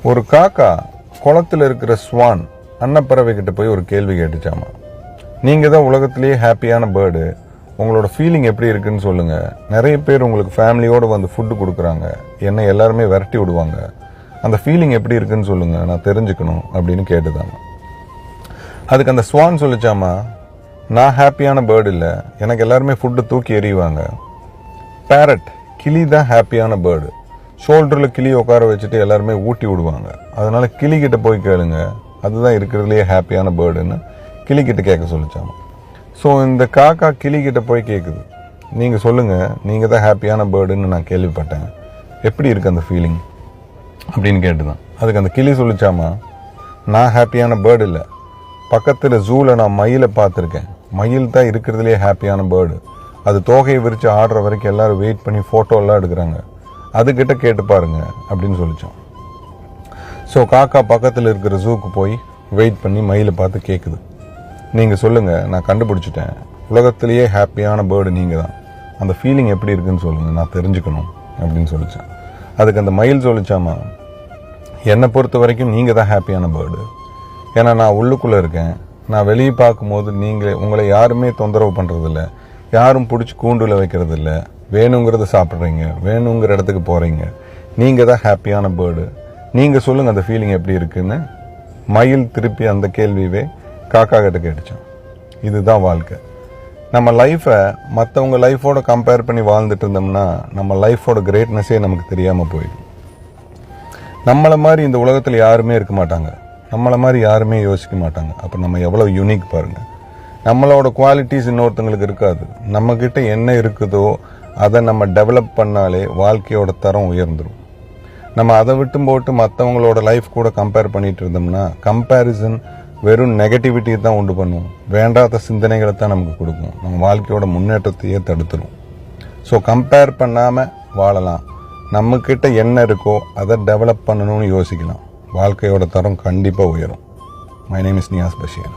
ஒரு காக்கா குளத்தில் இருக்கிற ஸ்வான் அன்னப்பறவை கிட்ட போய் ஒரு கேள்வி கேட்டுச்சாமா. நீங்கள் தான் உலகத்திலேயே ஹாப்பியான பேர்டு, உங்களோட ஃபீலிங் எப்படி இருக்குன்னு சொல்லுங்க. நிறைய பேர் உங்களுக்கு ஃபேமிலியோடு வந்து ஃபுட்டு கொடுக்குறாங்க, என்ன எல்லாருமே விரட்டி விடுவாங்க, அந்த ஃபீலிங் எப்படி இருக்குன்னு சொல்லுங்க, நான் தெரிஞ்சுக்கணும் அப்படின்னு கேட்டுதாமா. அதுக்கு அந்த ஸ்வான் சொல்லிச்சாமா, நான் ஹாப்பியான பேர்டு இல்லை, எனக்கு எல்லாருமே ஃபுட்டு தூக்கி எறிவாங்க. பேரட் கிளி தான் ஹாப்பியான பேர்டு, ஷோல்டரில் கிளி உட்கார வச்சுட்டு எல்லாருமே ஊட்டி விடுவாங்க, அதனால கிளிக்கிட்ட போய் கேளுங்க, அதுதான் இருக்கிறதுலையே ஹாப்பியான பேர்டுன்னு கிளிக்கிட்ட கேட்க சொல்லிச்சாமா. ஸோ இந்த காக்கா கிளிக்கிட்ட போய் கேட்குது, நீங்கள் சொல்லுங்கள், நீங்கள் தான் ஹாப்பியான பேர்டுன்னு நான் கேள்விப்பட்டேன், எப்படி இருக்குது அந்த ஃபீலிங் அப்படின்னு கேட்டுதான். அதுக்கு அந்த கிளி சொல்லிச்சாமா, நான் ஹாப்பியான பேர்டு இல்லை, பக்கத்தில் ஜூவில் நான் மயிலை பார்த்துருக்கேன், மயில் தான் இருக்கிறதுலே ஹாப்பியான பேர்டு, அது தோகையை விரித்து ஆடுற வரைக்கும் எல்லாரும் வெயிட் பண்ணி ஃபோட்டோலாம் எடுக்கிறாங்க, அதுக்கிட்ட கேட்டு பாருங்க அப்படின்னு சொல்லிச்சோம். ஸோ காக்கா பக்கத்தில் இருக்கிற ஜூக்கு போய் வெயிட் பண்ணி மயிலை பார்த்து கேட்குது, நீங்கள் சொல்லுங்கள், நான் கண்டுபிடிச்சிட்டேன், உலகத்திலேயே ஹாப்பியான பேர்டு நீங்கள் தான், அந்த ஃபீலிங் எப்படி இருக்குன்னு சொல்லுங்கள், நான் தெரிஞ்சுக்கணும் அப்படின்னு சொல்லிச்சேன். அதுக்கு அந்த மயில் சொல்லிச்சாமா, என்னை பொறுத்த வரைக்கும் நீங்கள் தான் ஹாப்பியான பேர்டு, ஏன்னா நான் உள்ளுக்குள்ளே இருக்கேன், நான் வெளியே பார்க்கும்போது உங்களை யாருமே தொந்தரவு பண்ணுறதில்ல, யாரும் பிடிச்சி கூண்டுல வைக்கிறது இல்லை, வேணுங்கிறத சாப்பிட்றீங்க, வேணுங்கிற இடத்துக்கு போகிறீங்க, நீங்கள் தான் ஹாப்பியான பேர்டு, நீங்கள் சொல்லுங்கள் அந்த ஃபீலிங் எப்படி இருக்குன்னு மயில் திருப்பி அந்த கேள்வியே காக்கா கிட்ட கேட்டுச்சோம். இதுதான் வாழ்க்கை. நம்ம லைஃப்பை மற்றவங்க லைஃபோட கம்பேர் பண்ணி வாழ்ந்துட்டு இருந்தோம்னா நம்ம லைஃபோட கிரேட்னஸே நமக்கு தெரியாமல் போயிடும். நம்மளை மாதிரி இந்த உலகத்தில் யாருமே இருக்க மாட்டாங்க, நம்மளை மாதிரி யாருமே யோசிக்க மாட்டாங்க. அப்போ நம்ம எவ்வளோ யூனிக் பாருங்கள். நம்மளோட குவாலிட்டிஸ் இன்னொருத்தங்களுக்கு இருக்காது, நம்மக்கிட்ட என்ன இருக்குதோ அதை நம்ம டெவலப் பண்ணாலே வாழ்க்கையோட தரம் உயர்ந்துடும். நம்ம அதை விட்டு போட்டு மற்றவங்களோட லைஃப் கூட கம்பேர் பண்ணிட்டு இருந்தோம்னா கம்பேரிசன் வெறும் நெகட்டிவிட்டியை தான் உண்டு பண்ணும், வேண்டாத சிந்தனைகளை தான் நமக்கு கொடுக்கும், நம்ம வாழ்க்கையோட முன்னேற்றத்தையே தடுத்துடும். ஸோ கம்பேர் பண்ணாமல் வாழலாம், நம்மக்கிட்ட என்ன இருக்கோ அதை டெவலப் பண்ணணும்னு யோசிக்கலாம், வாழ்க்கையோட தரம் கண்டிப்பாக உயரும். My name is Niyas Basheer.